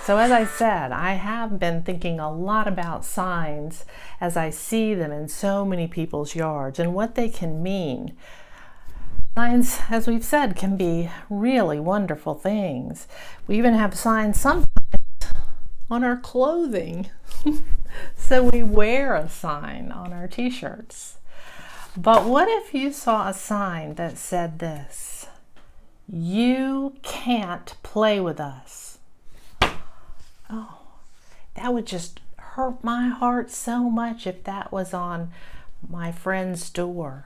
So as I said, I have been thinking a lot about signs as I see them in so many people's yards and what they can mean. Signs, as we've said, can be really wonderful things. We even have signs sometimes on our clothing. So we wear a sign on our t-shirts. But what if you saw a sign that said this: "You can't play with us"? Oh, that would just hurt my heart so much if that was on my friend's door.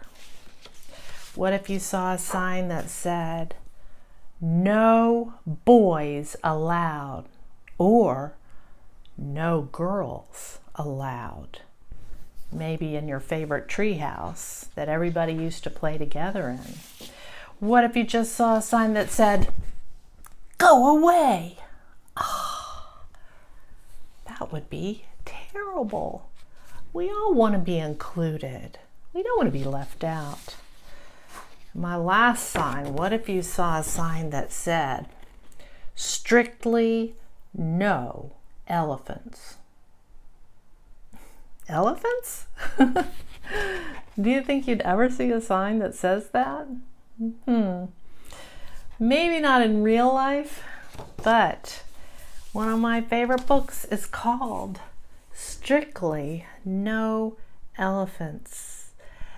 What if you saw a sign that said, "No boys allowed," or "No girls allowed"? Maybe in your favorite treehouse that everybody used to play together in. What if you just saw a sign that said, "Go away"? Oh, that would be terrible. We all want to be included. We don't want to be left out. My last sign, what if you saw a sign that said, "Strictly no elephants"? Elephants? Do you think you'd ever see a sign that says that? Maybe not in real life, but one of my favorite books is called Strictly No Elephants.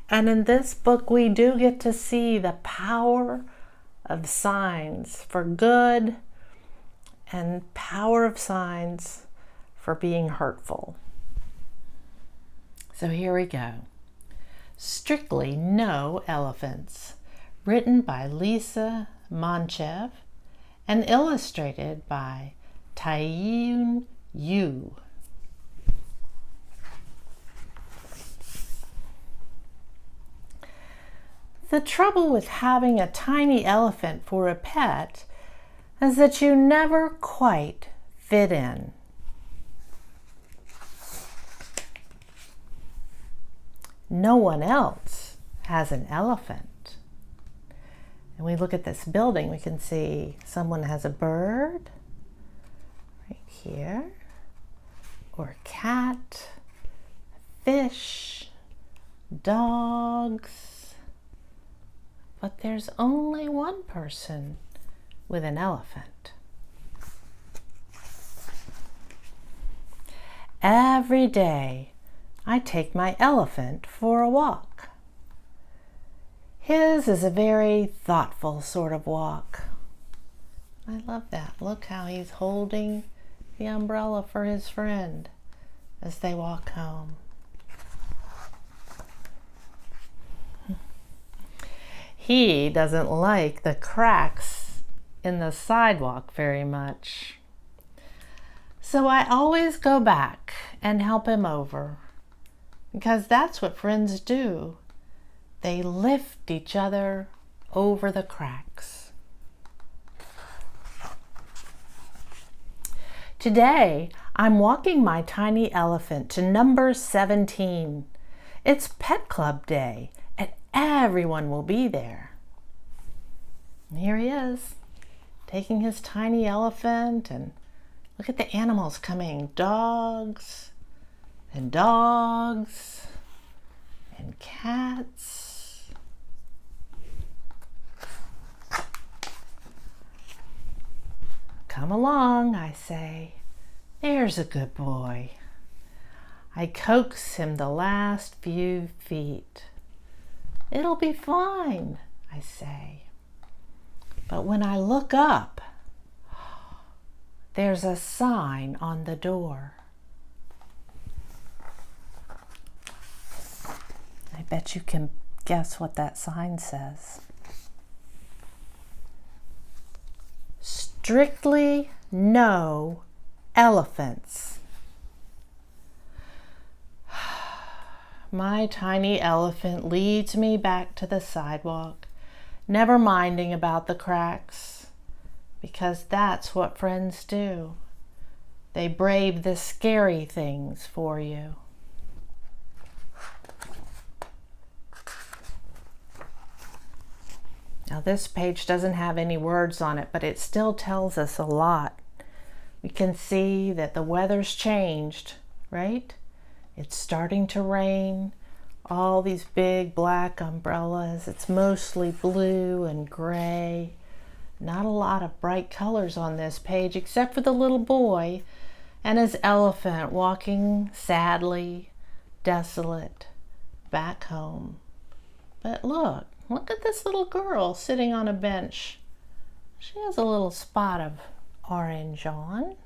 And in this book, we do get to see the power of signs for good and power of signs for being hurtful. So here we go. Strictly No Elephants, written by Lisa Monchev and illustrated by Taeyoon Yu. The trouble with having a tiny elephant for a pet is that you never quite fit in. No one else has an elephant. And we look at this building, we can see someone has a bird right here, or a cat, a fish, dogs. But there's only one person with an elephant. Every day, I take my elephant for a walk. His is a very thoughtful sort of walk. I love that. Look how he's holding the umbrella for his friend as they walk home. He doesn't like the cracks in the sidewalk very much. So I always go back and help him over, because that's what friends do. They lift each other over the cracks. Today, I'm walking my tiny elephant to number 17. It's Pet Club Day, and everyone will be there. And here he is, taking his tiny elephant, and look at the animals coming. Dogs and cats. Come along, I say. There's a good boy. I coax him the last few feet. It'll be fine, I say. But when I look up, there's a sign on the door. I bet you can guess what that sign says. Strictly no elephants. My tiny elephant leads me back to the sidewalk, never minding about the cracks, because that's what friends do. They brave the scary things for you. Now this page doesn't have any words on it, but it still tells us a lot. We can see that the weather's changed, right? It's starting to rain. All these big black umbrellas. It's mostly blue and gray. Not a lot of bright colors on this page except for the little boy and his elephant walking sadly, desolate, back home. But look at this little girl sitting on a bench. She has a little spot of orange on.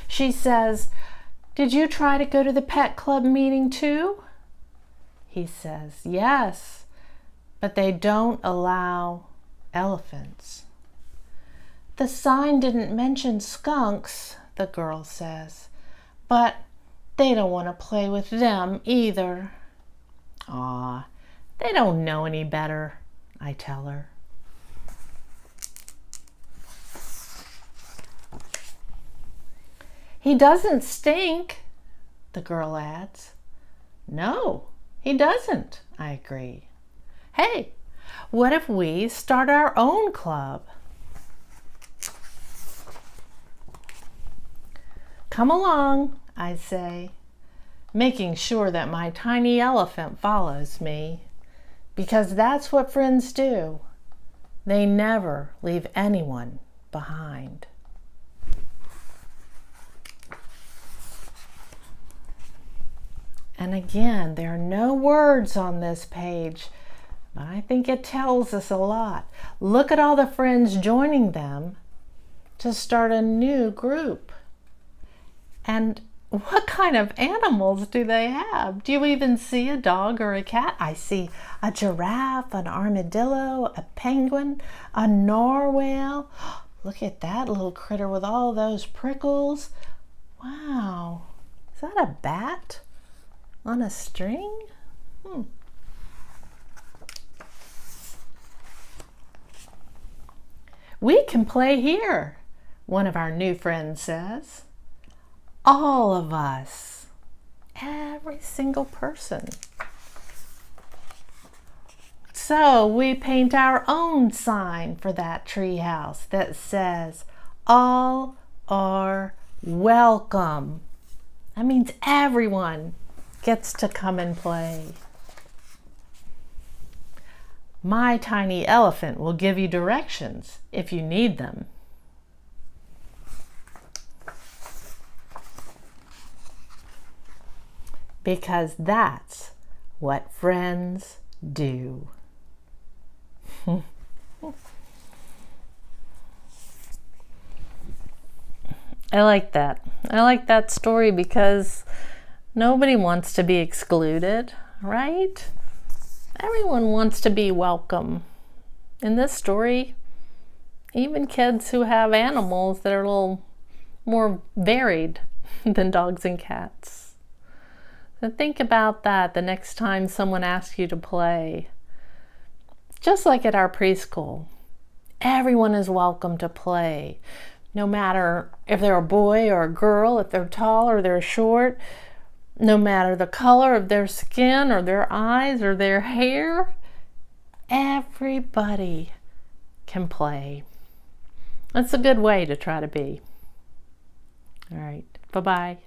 She says, "Did you try to go to the pet club meeting too?" He says, "Yes, but they don't allow elephants." "The sign didn't mention skunks," the girl says, "but they don't want to play with them either." "Aw, they don't know any better," I tell her. "He doesn't stink," the girl adds. "No, he doesn't," I agree. "Hey, what if we start our own club?" "Come along," I say, making sure that my tiny elephant follows me, because that's what friends do. They never leave anyone behind. And again, there are no words on this page, but I think it tells us a lot. Look at all the friends joining them to start a new group. And what kind of animals do they have? Do you even see a dog or a cat? I see a giraffe, an armadillo, a penguin, a narwhal. Look at that little critter with all those prickles. Wow, is that a bat on a string? "We can play here," one of our new friends says. All of us, every single person. So we paint our own sign for that treehouse that says, "All are welcome." That means everyone gets to come and play. My tiny elephant will give you directions if you need them. Because that's what friends do. I like that. I like that story because nobody wants to be excluded, right? Everyone wants to be welcome. In this story, even kids who have animals that are a little more varied than dogs and cats. So think about that the next time someone asks you to play. Just like at our preschool, everyone is welcome to play. No matter if they're a boy or a girl, if they're tall or they're short, no matter the color of their skin or their eyes or their hair, everybody can play. That's a good way to try to be. All right, bye-bye.